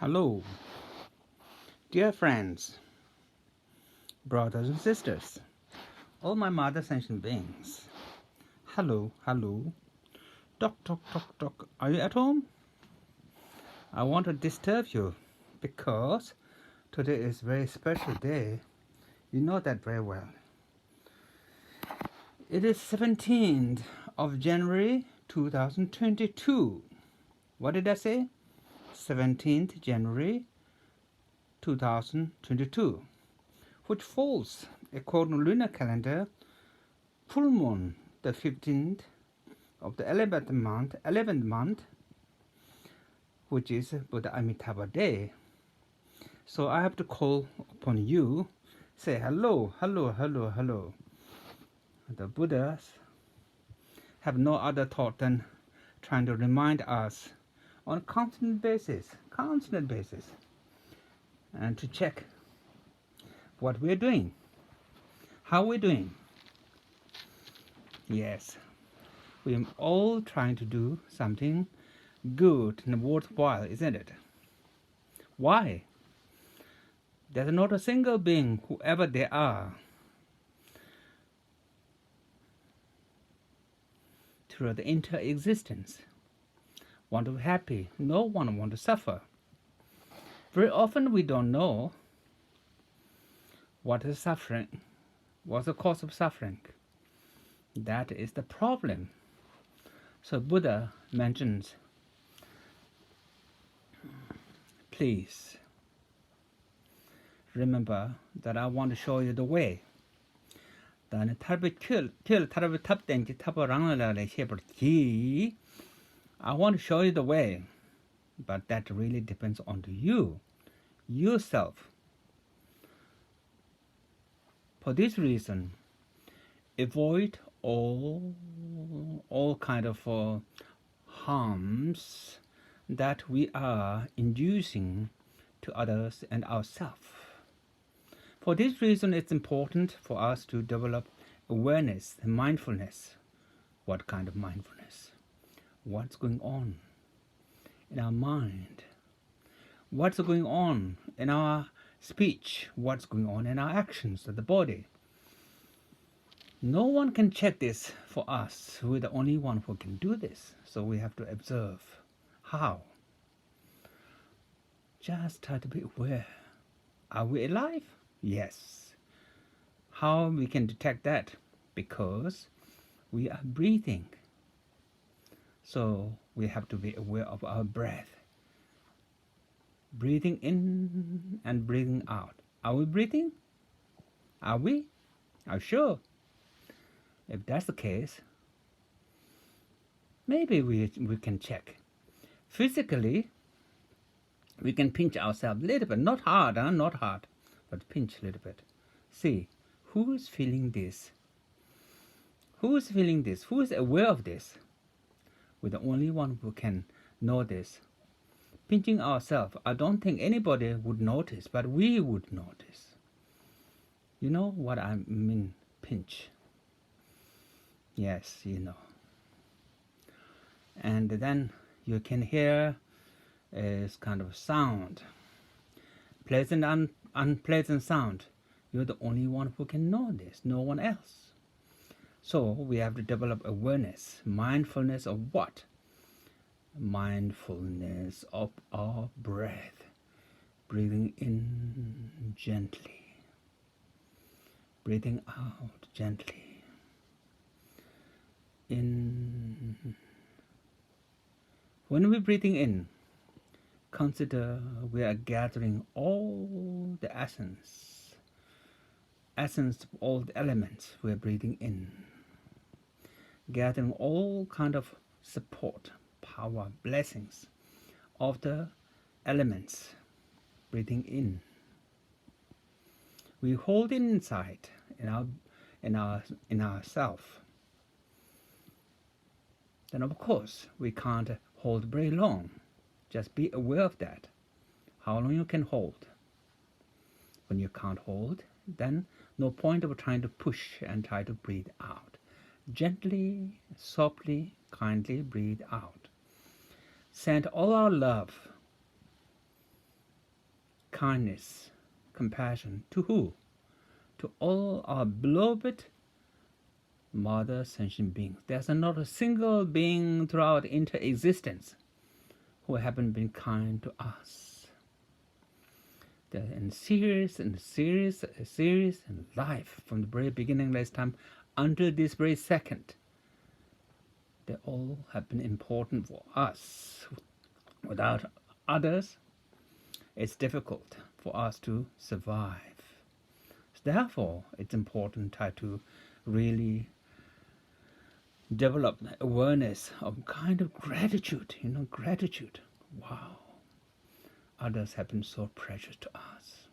Hello, dear friends, brothers and sisters, all my mother sentient beings. Hello, hello. Toc, toc, toc, toc. Are you at home? I want to disturb you because today is a very special day. You know that very well. It is 17th of January 2022. What did I say? 17th January 2022, which falls, according to lunar calendar, full moon, the 15th of the 11th month, which is Buddha Amitabha Day. So I have to call upon you, say hello, hello, hello, hello. The Buddhas have no other thought than trying to remind us on a constant basis, and to check what we're doing, how we're doing. Yes, we're all trying to do something good and worthwhile, isn't it? Why? There's not a single being, whoever they are, through the entire existence, want to be happy. No one want to suffer. Very often we don't know what is suffering, what's the cause of suffering. That is the problem. So Buddha mentions, please remember that I want to show you the way. I want to show you the way, but that really depends on you, yourself. For this reason, avoid all kind of harms that we are inducing to others and ourselves. For this reason, it's important for us to develop awareness, mindfulness. What kind of mindfulness? What's going on in our mind? What's going on in our speech? What's going on in our actions of the body? No one can check this for us. We're the only one who can do this. So we have to observe. How? Just try to be aware. Are we alive? Yes. How we can detect that? Because we are breathing. So we have to be aware of our breath. Breathing in and breathing out. Are we breathing? Are we? Are you sure? If that's the case, maybe we can check. Physically, we can pinch ourselves a little bit. Not hard, but pinch a little bit. See, who is feeling this? Who is feeling this? Who is aware of this? We're the only one who can know this. Pinching ourselves, I don't think anybody would notice, but we would notice. You know what I mean, pinch? Yes, you know. And then you can hear a kind of sound, pleasant and unpleasant sound. You're the only one who can know this, no one else. So we have to develop awareness, mindfulness of what? Mindfulness of our breath. Breathing in gently. Breathing out gently. In. When we're breathing in, consider we are gathering all the essence of all the elements we're breathing in. Gathering all kind of support, power, blessings of the elements. Breathing in. We hold it inside in our self. Then of course we can't hold very long. Just be aware of that. How long you can hold. When you can't hold, then no point of trying to push and try to breathe out. Gently, softly, kindly breathe out. Send all our love kindness, compassion to who? To all our beloved Mother sentient beings. There's not a single being throughout inter-existence who haven't been kind to us. They're in series and series in life from the very beginning last time until this very second. They all have been important for us. Without others, it's difficult for us to survive. Therefore, it's important to really develop awareness of kind of gratitude. Gratitude. Wow. Others have been so precious to us.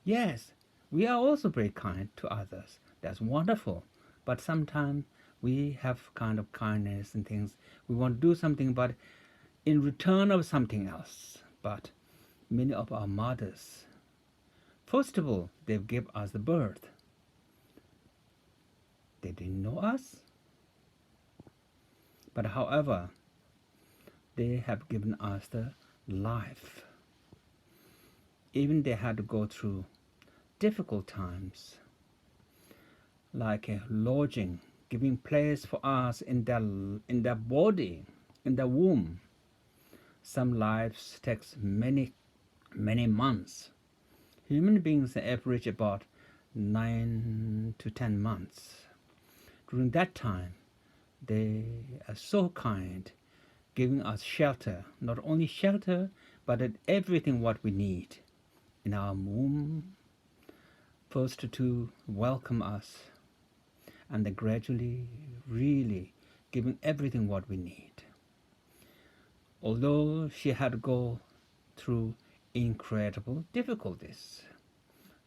Yes, we are also very kind to others. That's wonderful. But sometimes we have kind of kindness and things. We want to do something, but in return of something else. But many of our mothers, first of all, they gave us the birth. They didn't know us. But however, they have given us the life. Even they had to go through difficult times, like a lodging, giving place for us in their body, in the womb. Some lives takes many months. Human beings average about 9 to 10 months. During that time, they are so kind, giving us shelter, not only shelter, but everything what we need in our womb, first to welcome us, and then gradually really giving everything what we need. Although she had to go through incredible difficulties,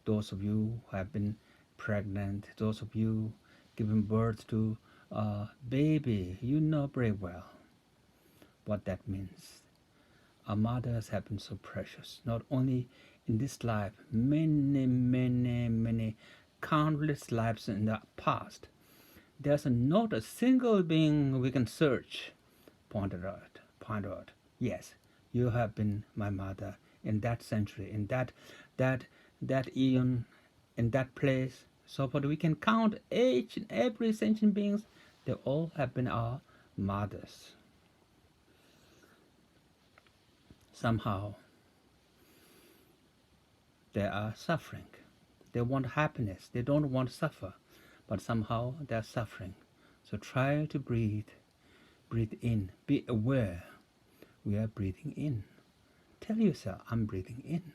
those of you who have been pregnant, those of you giving birth to a baby, you know very well what that means. Our mothers have been so precious, not only in this life, many countless lives in the past. There's not a single being we can search, point out. Yes, you have been my mother in that century, in that eon, in that place. So forth. We can count each and every sentient beings. They all have been our mothers. Somehow, they are suffering. They want happiness. They don't want to suffer, but somehow they are suffering. So try to breathe in. Be aware. We are breathing in. Tell yourself, I'm breathing in.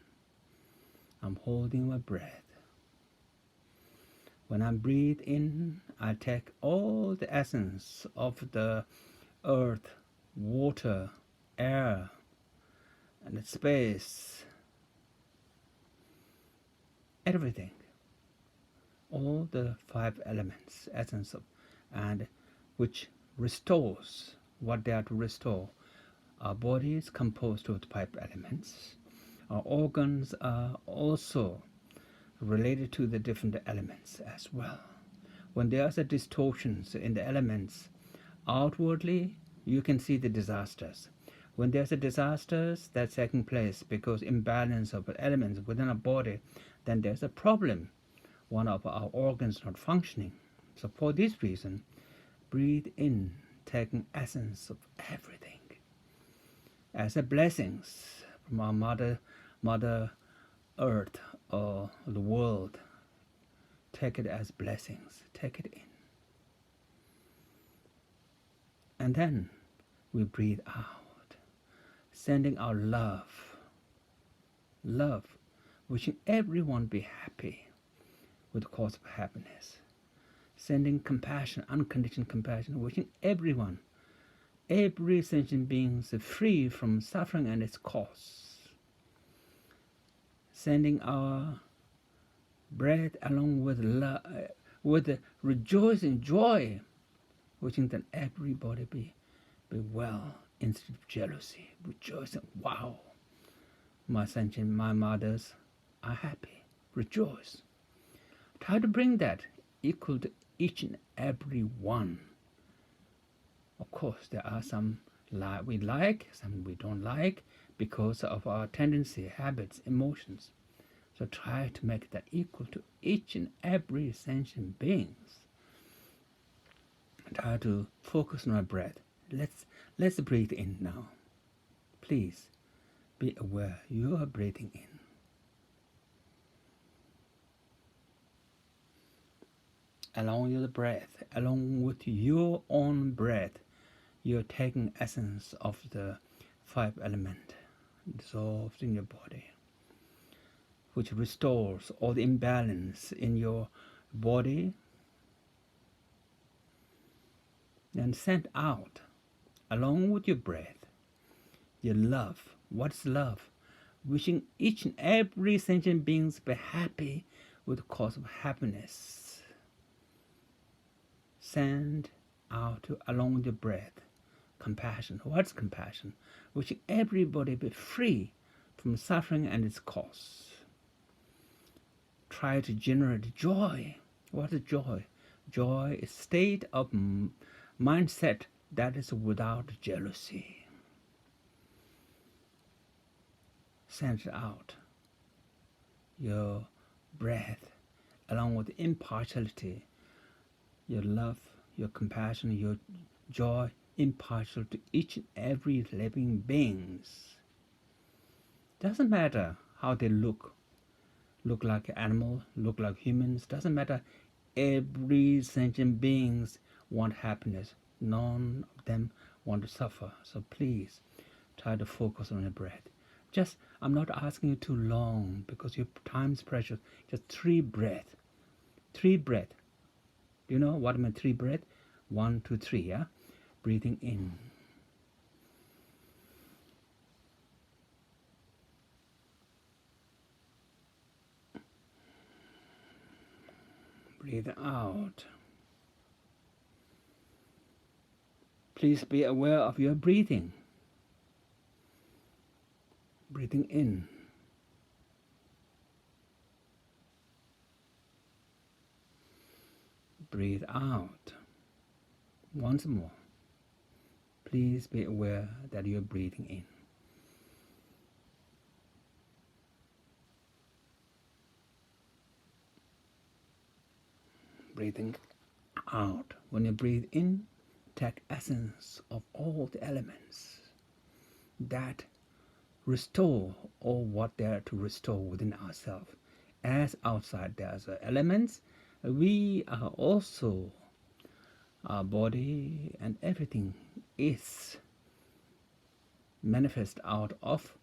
I'm holding my breath. When I breathe in, I take all the essence of the earth, water, air, and the space, everything, all the 5 elements, essence of, and which restores what they are to restore. Our body is composed of the 5 elements. Our organs are also related to the different elements as well. When there's a distortions in the elements, outwardly you can see the disasters. When there's a disasters that's taking place because imbalance of elements within a body, then there's a problem. One of our organs not functioning. So for this reason, breathe in, taking essence of everything as a blessings from our mother earth or the world. Take it as blessings. Take it in. And then we breathe out, sending our love, wishing everyone be happy with the cause of happiness, sending compassion, unconditioned compassion, wishing everyone, every sentient being is free from suffering and its cause, sending our breath along with love, with the rejoicing joy, wishing that everybody be well instead of jealousy, rejoicing. Wow, my sentient, my mothers are happy, rejoice. Try to bring that equal to each and every one. Of course, there are some we like, some we don't like, because of our tendency, habits, emotions. So try to make that equal to each and every sentient being. Try to focus on our breath. Let's breathe in now. Please be aware you are breathing in. Along with the breath, along with your own breath, you're taking essence of the five element dissolved in your body, which restores all the imbalance in your body and send out, along with your breath, your love. What's love? Wishing each and every sentient being to be happy with the cause of happiness. Send out, along with your breath, compassion. What's compassion? Wishing everybody be free from suffering and its cause. Try to generate joy. What is joy? Joy is a state of mindset that is without jealousy. Send out your breath along with impartiality, your love, your compassion, your joy, impartial to each and every living beings. Doesn't matter how they look like animal, look like humans, doesn't matter. Every sentient beings want happiness. None of them want to suffer. So please try to focus on the breath. Just, I'm not asking you too long because your time's precious. Just 3 breaths. 3 breaths. Do you know what I mean? 3 breaths? 1, 2, 3, yeah? Breathing in. Breathe out. Please be aware of your breathing. Breathing in. Breathe out. Once more. Please be aware that you're breathing in. Breathing out. When you breathe in, take essence of all the elements that restore all what they are to restore within ourselves. As outside there's elements, we are also, our body and everything is manifest out of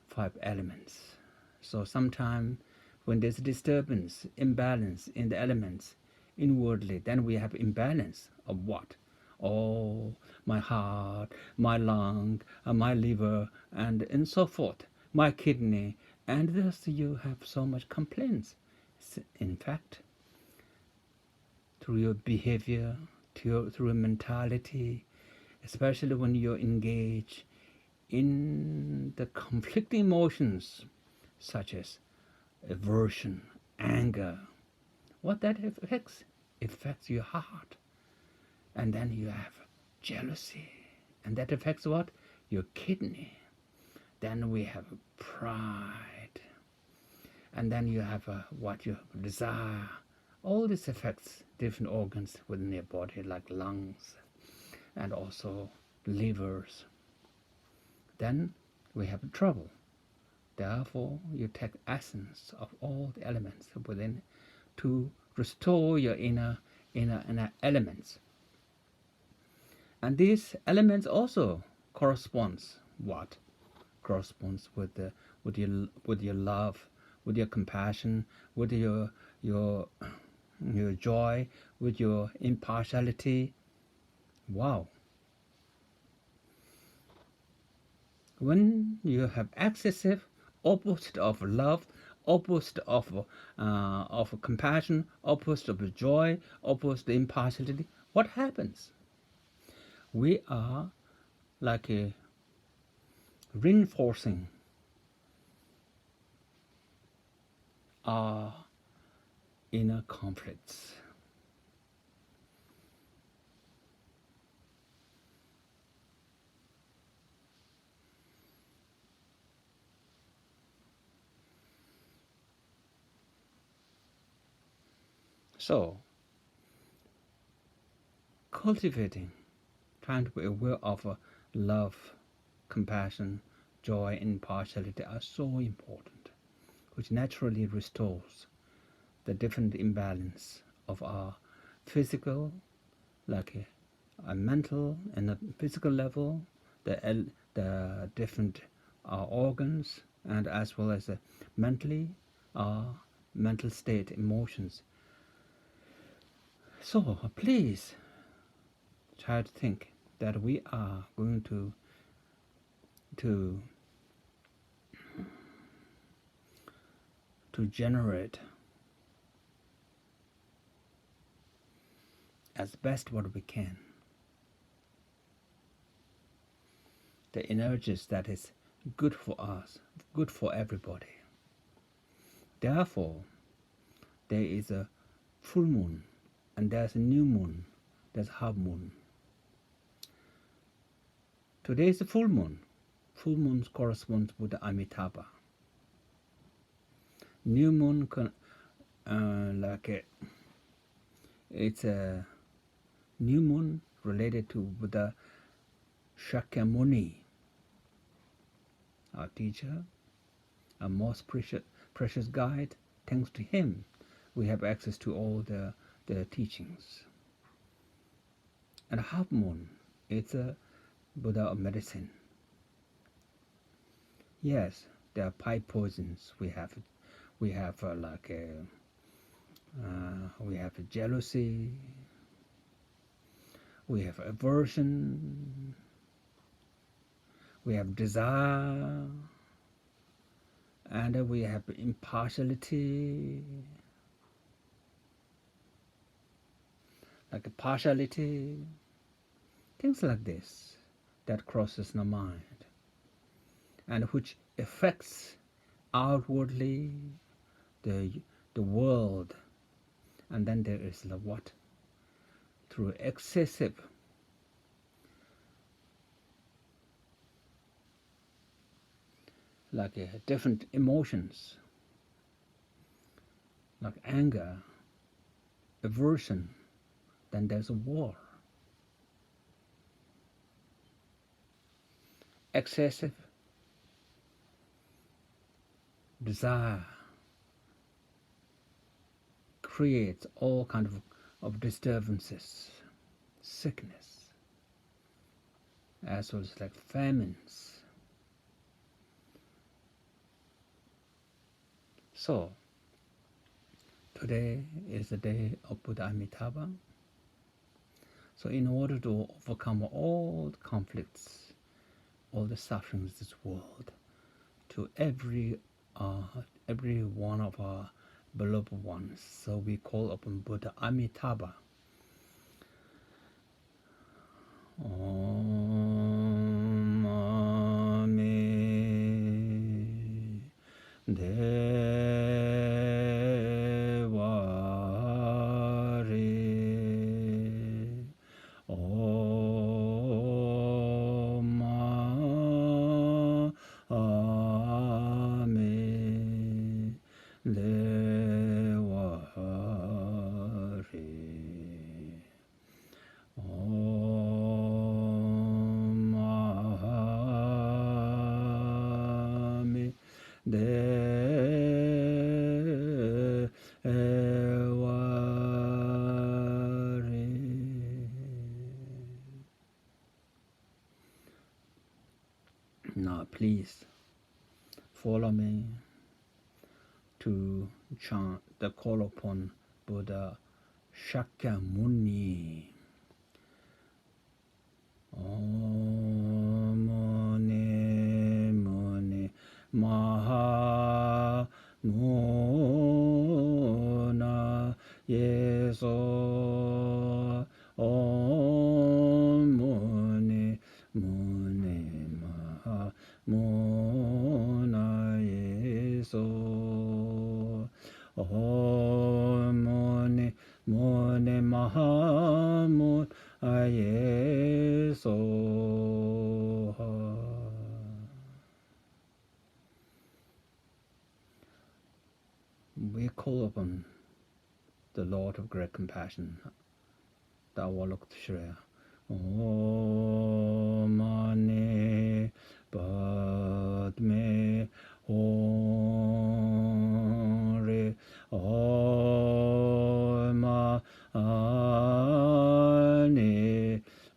5 elements. So sometimes when there's disturbance, imbalance in the elements inwardly, then we have imbalance of what? Oh, my heart, my lung, my liver, and so forth, my kidney, and thus you have so much complaints. In fact, through your behavior, through your mentality, especially when you're engaged in the conflicting emotions such as aversion, anger, what that affects your heart. And then you have jealousy, and that affects what? Your kidney. Then we have pride, and then you have what you desire. All this affects different organs within your body, like lungs and also livers. Then we have trouble. Therefore, you take essence of all the elements within to restore your inner elements. And these elements also corresponds what? Corresponds with your love, with your compassion, with your joy, with your impartiality. Wow. When you have excessive, opposite of love, opposite of compassion, opposite of joy, opposite of impartiality, what happens? We are like reinforcing our inner conflicts. So, cultivating, trying to be aware of love, compassion, joy, and impartiality are so important, which naturally restores the different imbalance of our physical, like a mental and a physical level, the different organs, and as well as mentally, our mental state, emotions. So please try to think that we are going to to generate as best what we can the energies that is good for us, good for everybody. Therefore, there is a full moon, and there's a new moon, there's half moon. Today is a full moon. Full moon corresponds with the Amitabha. New moon, it's a new moon related to Buddha Shakyamuni, our teacher, our most precious guide. Thanks to him, we have access to all the teachings. And half moon, it's a Buddha of medicine. Yes, there are pipe poisons. We have we have jealousy, we have aversion, we have desire, and we have impartiality, like a partiality, things like this that crosses the mind and which affects outwardly the world. And then there is the what? Through excessive different emotions like anger, aversion, then there's a war. Excessive desire creates all kind of disturbances, sickness, as well as like famines. So today is the day of Buddha Amitabha. So in order to overcome all the conflicts, all the sufferings of this world, to every one of our beloved ones, so we call upon Buddha Amitabha. Om Ami Devari Om Ami Devari Om Ami Devari. Now please follow me to chant the call upon Buddha Shakyamuni. Om Muni Muni Maha Muna Yeso. Om Muni Muni Maha Muna Yeso. Om Muni Muni Maha Muna Yeso. We call upon the Lord of great compassion, the Avalokiteshvara. Om Mani Padme Hum. Om Mani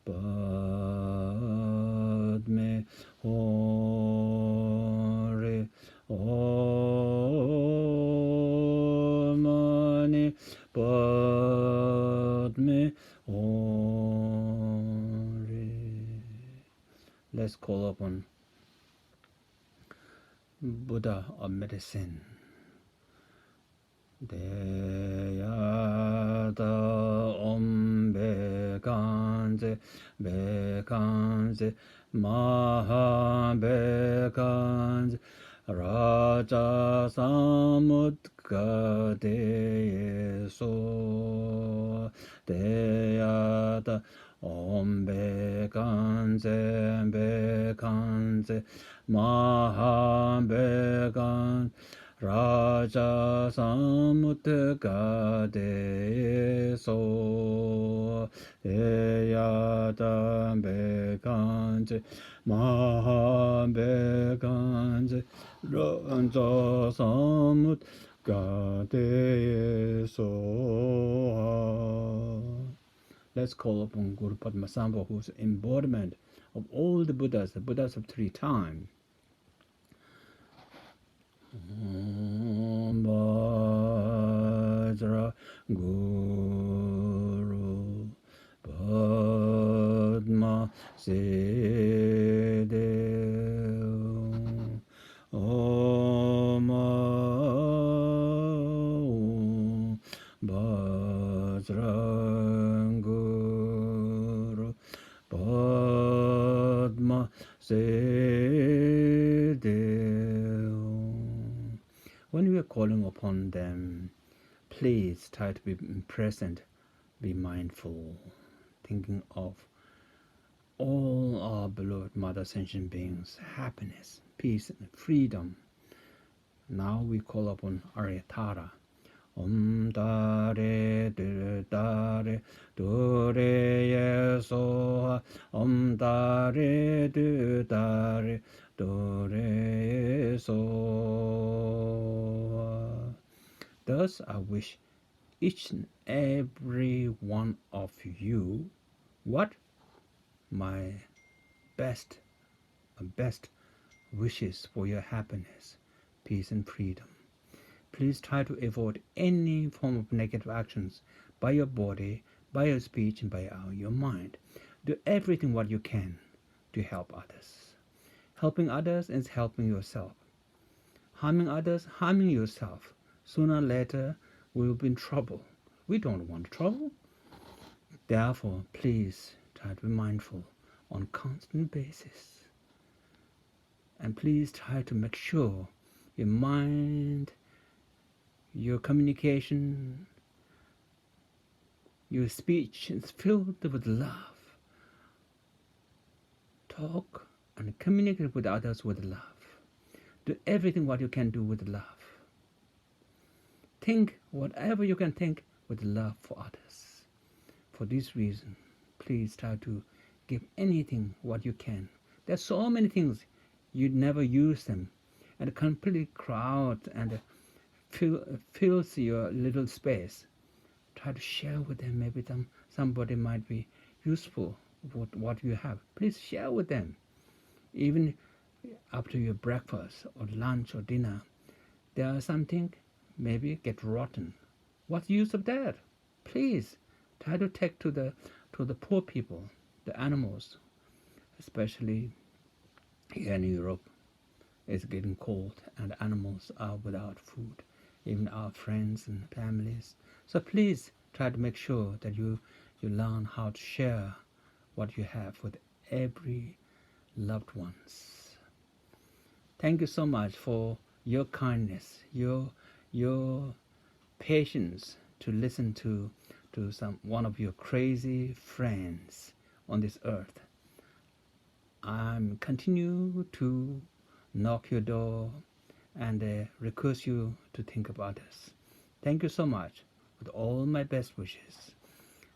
Padme Hum. Om Mani Padme Hum. Let's call upon Buddha of medicine. Deyada Om Bekanze Bekanze Maha Bekanze Raja Samudga Deyeso Deyada Om Bekanze Bekanze Maha Bekanze Raja Samudga Deyeso Deyada Bekanze Maha Bekanze Raja Samudga Deyeso. Let's call upon Guru Padmasambhava, who's embodiment of all the Buddhas of 3 times. Om Vajra Guru Padma Siddhi. Om Vajra Guru Padma Siddhi. When we are calling upon them, please try to be present, be mindful, thinking of all our beloved Mother Sentient Beings' happiness, peace, and freedom. Now we call upon Aryatara. Om Tare Dare Dore Yeso. Om Tare Dare Dore Yeso. Thus I wish each and every one of you what? My best wishes for your happiness, peace and freedom. Please try to avoid any form of negative actions by your body, by your speech, and by your mind. Do everything what you can to help others. Helping others is helping yourself. Harming others, harming yourself. Sooner or later, we will be in trouble. We don't want trouble. Therefore, please try to be mindful on a constant basis. And please try to make sure your mind, your communication, your speech is filled with love. Talk and communicate with others with love. Do everything what you can do with love. Think whatever you can think with love for others. For this reason, please try to give anything what you can. There's so many things you'd never use them, and completely crowd and fills your little space. Try to share with them. Maybe somebody might be useful with what you have. Please share with them. Even after your breakfast or lunch or dinner, there are something maybe get rotten. What's the use of that? Please try to take to the poor people, the animals, especially here in Europe. It's getting cold and animals are without food, even our friends and families. So please try to make sure that you learn how to share what you have with every loved ones. Thank you so much for your kindness, your patience to listen to one of your crazy friends on this earth. I'm continue to knock your door and request you to think about us. Thank you so much. with all my best wishes.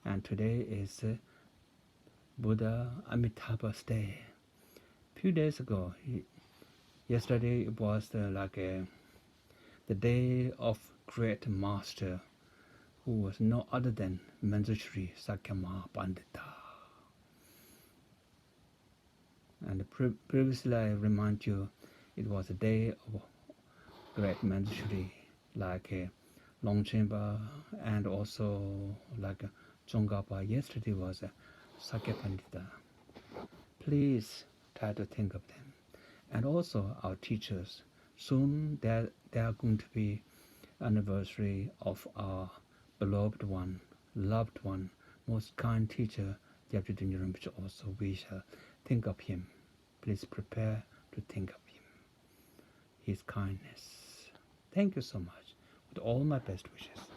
And today is Buddha Amitabha's Day. Few days ago, yesterday it was the day of great master, who was no other than Manjushri Sakyama Pandita. And previously I remind you, it was a day of great Manjushri, Longchenpa, and also Tsongkhapa. Yesterday was Sakya Pandita. Please try to think of them. And also our teachers. Soon there are going to be anniversary of our beloved one, loved one, most kind teacher, Gyabje Rinpoche. Also we shall think of him. Please prepare to think of him, his kindness. Thank you so much, with all my best wishes.